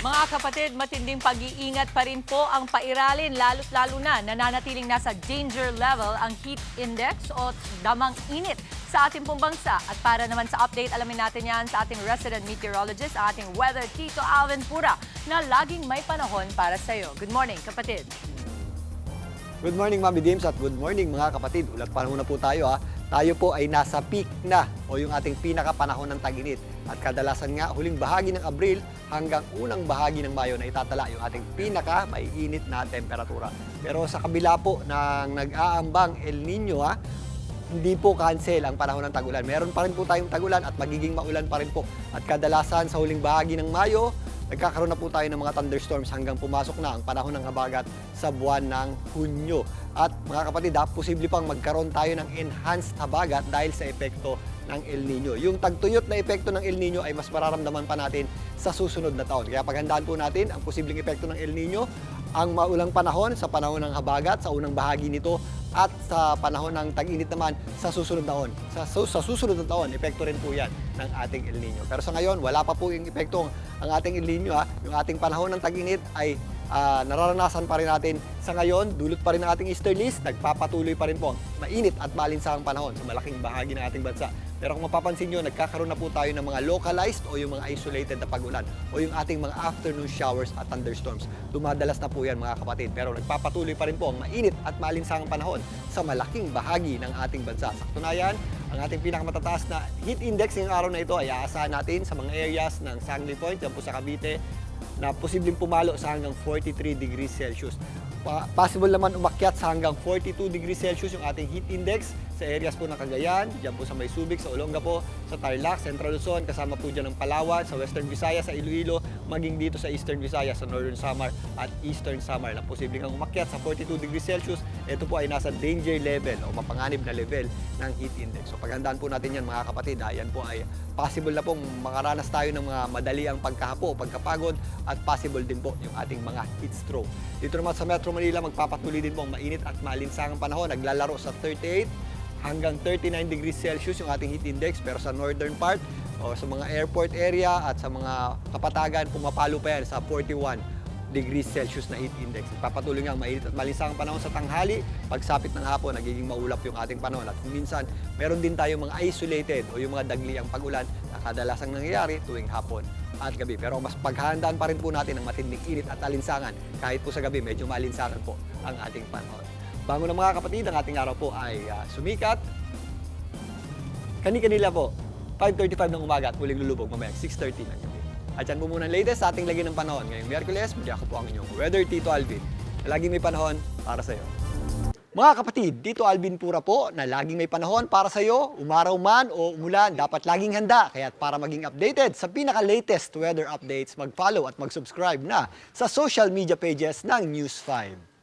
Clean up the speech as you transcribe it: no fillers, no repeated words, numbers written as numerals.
Mga kapatid, matinding pag-iingat pa rin po ang pairalin, lalo na nananatiling nasa danger level ang heat index o damang init sa ating pong bansa. At para naman sa update, alamin natin yan sa ating resident meteorologist, ang ating weather Tito Alvin Pura, na laging may panahon para sa iyo. Good morning, kapatid. Good morning, Mami Dims, at good morning mga kapatid. Ulat panahon na po tayo ha. Tayo po ay nasa peak na o yung ating pinakapanahon ng tag-init. At kadalasan nga huling bahagi ng Abril hanggang unang bahagi ng Mayo na itatala yung ating pinaka-maiinit na temperatura. Pero sa kabila po ng nag-aambang El Nino ha, hindi po cancel ang panahon ng tag-ulan. Meron pa rin po tayong tag-ulan at magiging maulan pa rin po. At kadalasan sa huling bahagi ng Mayo, nagkakaroon na po tayo ng mga thunderstorms hanggang pumasok na ang panahon ng habagat sa buwan ng Hunyo. At mga kapatid, posible pang magkaroon tayo ng enhanced habagat dahil sa epekto ng El Nino. Yung tagtuyot na epekto ng El Nino ay mas mararamdaman pa natin sa susunod na taon. Kaya paghandaan po natin ang posibleng epekto ng El Nino, ang maulang panahon sa panahon ng habagat sa unang bahagi nito at sa panahon ng tag-init naman sa susunod na taon. Sa susunod na taon, epekto rin po yan ng ating El Nino. Pero sa ngayon, wala pa po yung epekto ang ating El Nino. Yung ating panahon ng tag-init ay nararanasan pa rin natin sa ngayon. Dulot pa rin ng ating easterlies, nagpapatuloy pa rin po ang mainit at malinsahang panahon sa malaking bahagi ng ating bansa. Pero kung mapapansin nyo, nagkakaroon na po tayo ng mga localized o yung mga isolated na pag-ulan o yung ating mga afternoon showers at thunderstorms. Dumadalas na po yan mga kapatid. Pero nagpapatuloy pa rin po ang mainit at malinsahang panahon sa malaking bahagi ng ating bansa. Sa katunayan, ang ating pinakamatatas na heat index ngayong araw na ito ay aasahan natin sa mga areas ng Sangley Point, dyan po sa Cavite, na posibleng pumalo sa hanggang 43 degrees Celsius. Possible naman umakyat sa hanggang 42 degrees Celsius yung ating heat index sa areas po ng Cagayan, dyan po sa May Subic, sa Olongapo, sa Tarlac, Central Luzon, kasama po dyan ng Palawan, sa Western Visayas, sa Iloilo, maging dito sa Eastern Visayas, sa Northern Samar at Eastern Samar na posibleng ang umakyat sa 42 degrees Celsius. Ito po ay nasa danger level o mapanganib na level ng heat index. So paghandaan po natin yan mga kapatid, yan po ay possible na pong makaranas tayo ng mga madaliang pagkahapo, pagkapagod at possible din po yung ating mga heat stroke. Dito naman sa Metro Manila, magpapatuloy din po ang mainit at malinsangang panahon. Naglalaro sa 38 hanggang 39 degrees Celsius yung ating heat index, pero sa northern part o sa mga airport area at sa mga kapatagan, pumapalo pa yan sa 41 degrees Celsius na heat index. Papatuloy nga ang mainit at malinsangang panahon sa tanghali. Pagsapit ng hapon, nagiging maulap yung ating panahon. At minsan, meron din tayong mga isolated o yung mga dagliang pag-ulan na kadalasang nangyayari tuwing hapon at gabi. Pero mas paghahandaan pa rin po natin ang matinding init at alinsangan. Kahit po sa gabi, medyo malinsangan po ang ating panahon. Bago na mga kapatid, ang ating araw po ay sumikat. Kani-kanila po, 5:35 ng umaga at muling lulubog mamaya 6:30 ng gabi. At yan po muna ang latest sa ating lagay ng panahon. Ngayong Miyerkules, muli ako po ang inyong Weather Tito Alvin, na laging may panahon para sa iyo. Mga kapatid, Tito Alvin Pura po na laging may panahon para sa iyo, umaraw man o umulan, dapat laging handa. Kaya para maging updated sa pinaka-latest weather updates, mag-follow at mag-subscribe na sa social media pages ng News 5.